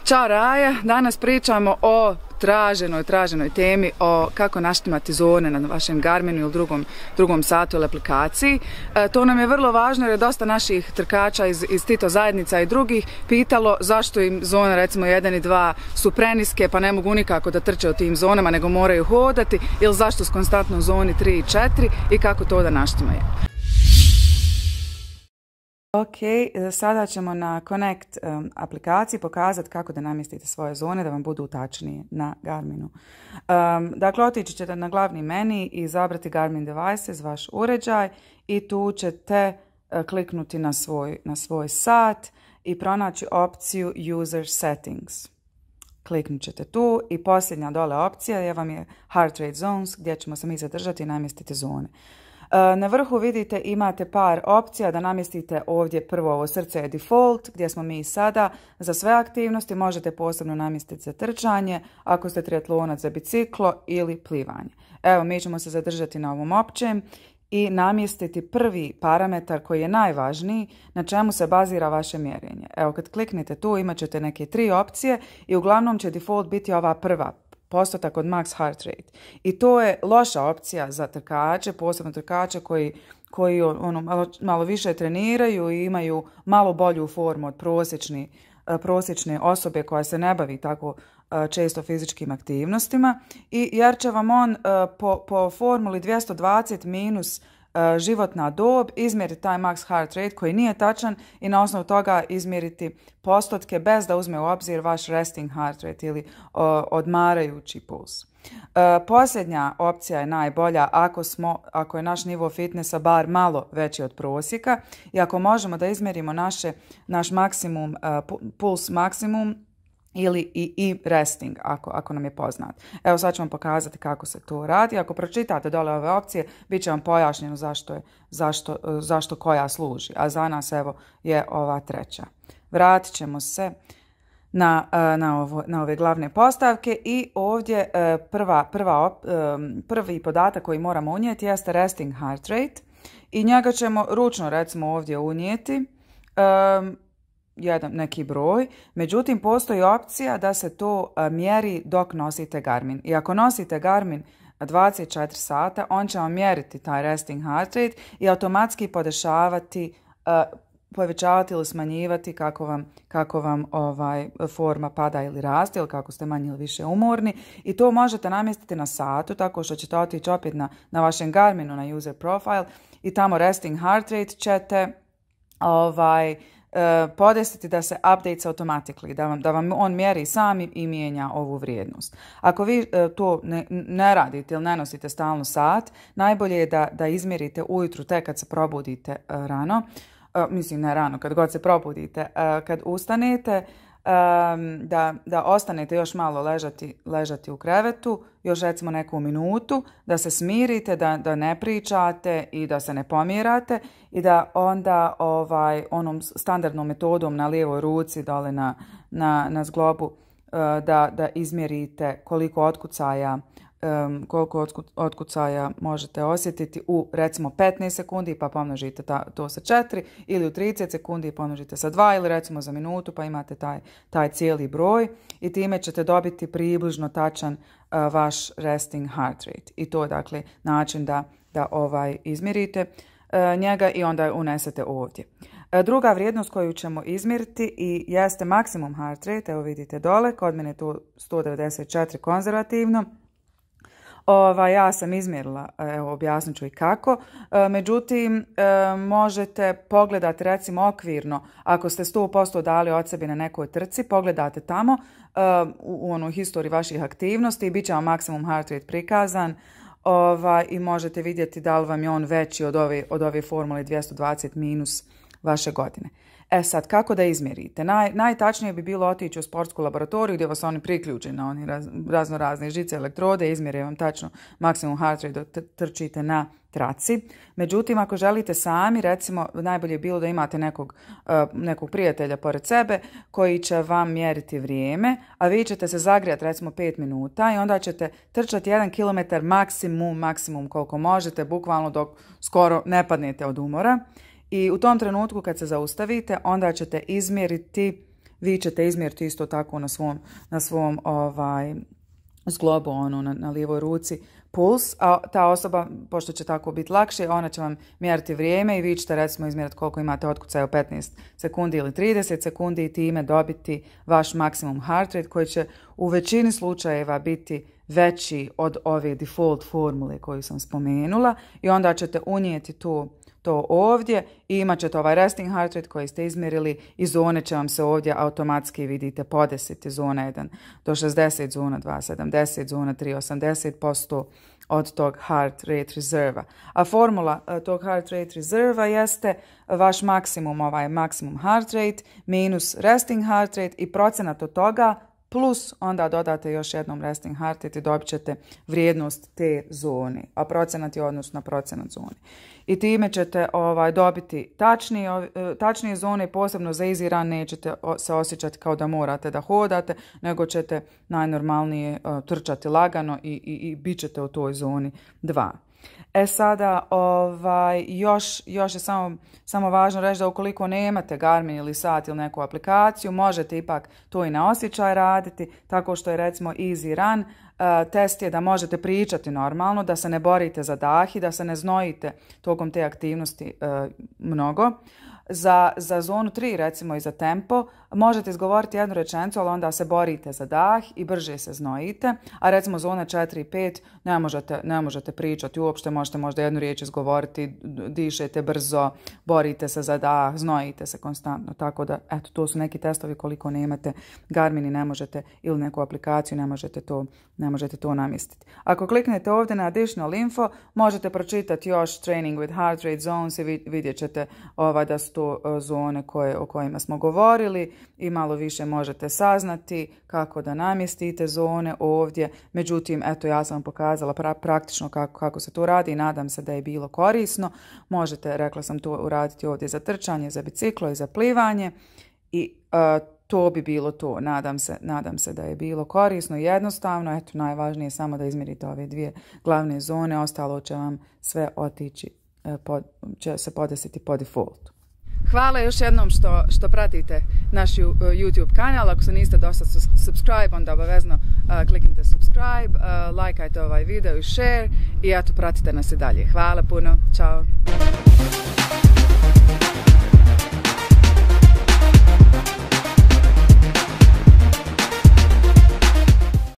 Ćao Raja, danas pričamo o traženoj temi o kako naštimati zone na vašem Garminu ili drugom satu ili aplikaciji. To nam je vrlo važno jer je dosta naših trkača iz Tito zajednica i drugih pitalo zašto im zona recimo 1 i 2 su preniske pa ne mogu nikako da trče u tim zonama nego moraju hodati, ili zašto su konstantno u zoni 3 i 4 i kako to da naštimaju. Ok, sada ćemo na Connect aplikaciji pokazati kako da namjestite svoje zone da vam budu tačnije na Garminu. Dakle, otići ćete na glavni meni i izabrati Garmin Devices, vaš uređaj, i tu ćete kliknuti na svoj sat i pronaći opciju User Settings. Kliknut ćete tu i posljednja dole opcija vam je Heart Rate Zones gdje ćemo se mi zadržati i namjestiti zone. Na vrhu vidite imate par opcija da namjestite ovdje. Prvo ovo srce je default gdje smo mi sada za sve aktivnosti, možete posebno namjestiti za trčanje, ako ste triatlonac za biciklo ili plivanje. Evo, mi ćemo se zadržati na ovom općem i namjestiti prvi parametar koji je najvažniji, na čemu se bazira vaše mjerenje. Evo, kad kliknete tu imat ćete neke 3 opcije i uglavnom će default biti ova prva, postotak od max heart rate. I to je loša opcija za trkače, posebno trkače koji malo više treniraju i imaju malo bolju formu od prosječne osobe koja se ne bavi tako često fizičkim aktivnostima. Jer će vam on po formuli 220 minus životna dob izmjeriti taj max heart rate koji nije tačan i na osnovu toga izmjeriti postotke bez da uzme u obzir vaš resting heart rate ili odmarajući puls. Posljednja opcija je najbolja ako je naš nivo fitnessa bar malo veći od prosjeka i ako možemo da izmjerimo naš maksimum, puls maksimum ili i resting ako nam je poznat. Evo, sad ću vam pokazati kako se to radi. Ako pročitate dole ove opcije, bit će vam pojašnjeno zašto koja služi. A za nas evo je ova treća. Vratit ćemo se na ove glavne postavke i ovdje prvi podatak koji moramo unijeti jeste resting heart rate i njega ćemo ručno recimo ovdje unijeti neki broj, međutim postoji opcija da se to mjeri dok nosite Garmin. I ako nosite Garmin 24 sata, on će vam mjeriti taj resting heart rate i automatski povećavati ili smanjivati kako vam forma pada ili raste ili kako ste manje ili više umorni. I to možete namjestiti na satu tako što ćete otići opet na vašem Garminu na user profile i tamo resting heart rate ćete podesiti da se updates automatically, da vam on mjeri sam i mijenja ovu vrijednost. Ako vi to ne radite ili ne nosite stalno sat, najbolje je da izmjerite ujutru tek kad se probudite rano, mislim ne rano, kad god se probudite, kad ustanete, da ostanete još malo ležati u krevetu, još recimo neku minutu, da se smirite, da ne pričate i da se ne pomjerate i da onda onom standardnom metodom na lijevoj ruci dole na zglobu da izmjerite koliko otkucaja možete osjetiti u recimo 15 sekundi pa pomnožite to sa 4 ili u 30 sekundi i pomnožite sa 2 ili recimo za minutu pa imate taj cijeli broj i time ćete dobiti približno tačan vaš resting heart rate. I to je dakle način da izmjerite njega i onda unesete ovdje. Druga vrijednost koju ćemo izmjeriti i jeste maksimum heart rate, evo vidite dole, kod mene je to 194 konzervativno. Ja sam izmjerila, evo objasnit ću i kako, međutim možete pogledati recimo okvirno, ako ste 100% dali od sebe na nekoj trci, pogledate tamo u onoj historiji vaših aktivnosti i bit će vam maksimum heart rate prikazan i možete vidjeti da li vam je on veći od ove formule 220 minus vaše godine. Sad, kako da izmjerite? Najtačnije bi bilo otići u sportsku laboratoriju gdje vas oni priključe na oni razne žice, elektrode, izmjere vam tačno maksimum heart rate dok trčite na traci. Međutim, ako želite sami, recimo, najbolje je bilo da imate nekog prijatelja pored sebe koji će vam mjeriti vrijeme, a vi ćete se zagrijati recimo 5 minuta i onda ćete trčati 1 km maksimum koliko možete, bukvalno dok skoro ne padnete od umora. I u tom trenutku kad se zaustavite, onda ćete izmjeriti vi ćete izmjeriti isto tako na svom zglobu, na lijevoj ruci, puls, a ta osoba, pošto će tako biti lakše, ona će vam mjeriti vrijeme i vi ćete recimo izmjeriti koliko imate otkucaja u 15 sekundi ili 30 sekundi i time dobiti vaš maksimum heart rate koji će u većini slučajeva biti veći od ove default formule koju sam spomenula i onda ćete unijeti to ovdje i imat ćete ovaj resting heart rate koji ste izmjerili i zone će vam se ovdje automatski vidite podesiti. Zona 1 do 60, zona 2 70, zona 3 80% od tog heart rate rezerva. A formula tog heart rate rezerva jeste vaš maksimum, ovaj maksimum heart rate minus resting heart rate i procenat od toga plus onda dodate još jednom resting heart rate i dobit ćete vrijednost te zone, a procenat je odnos na procenat zone. I time ćete dobiti tačnije zone, posebno za easy run nećete se osjećati kao da morate da hodate, nego ćete najnormalnije trčati lagano i bit ćete u toj zoni 2. Sada još je samo važno reći da ukoliko nemate Garmin ili sat ili neku aplikaciju, možete ipak to i na osjećaj raditi, tako što je recimo Easy Run. Test je da možete pričati normalno, da se ne borite za dah i da se ne znojite tokom te aktivnosti mnogo. Za zonu 3 recimo i za tempo možete izgovoriti jednu rečenicu, ali onda se borite za dah i brže se znojite, a recimo zone 4 i 5 ne možete pričati uopšte, možete možda jednu riječ izgovoriti, dišete brzo, borite se za dah, znojite se konstantno, tako da eto, to su neki testovi koliko nemate Garmin i ne možete ili neku aplikaciju, ne možete to namjestiti. Ako kliknete ovdje na additional info, možete pročitati još training with heart rate zones i vidjet ćete da su to zone o kojima smo govorili i malo više možete saznati kako da namjestite zone ovdje. Međutim, eto, ja sam vam pokazala praktično kako se to radi i nadam se da je bilo korisno. Možete, rekla sam, to uraditi ovdje za trčanje, za biciklo i za plivanje i to bi bilo to. Nadam se da je bilo korisno i jednostavno. Eto, najvažnije je samo da izmjerite ove dvije glavne zone, ostalo će vam sve otići, će se podesiti po defaultu. Hvala još jednom što pratite naš YouTube kanal. Ako se niste dosta subscribe, onda obavezno kliknite subscribe, lajkajte ovaj video i share i eto, pratite nas i dalje. Hvala puno. Ćao.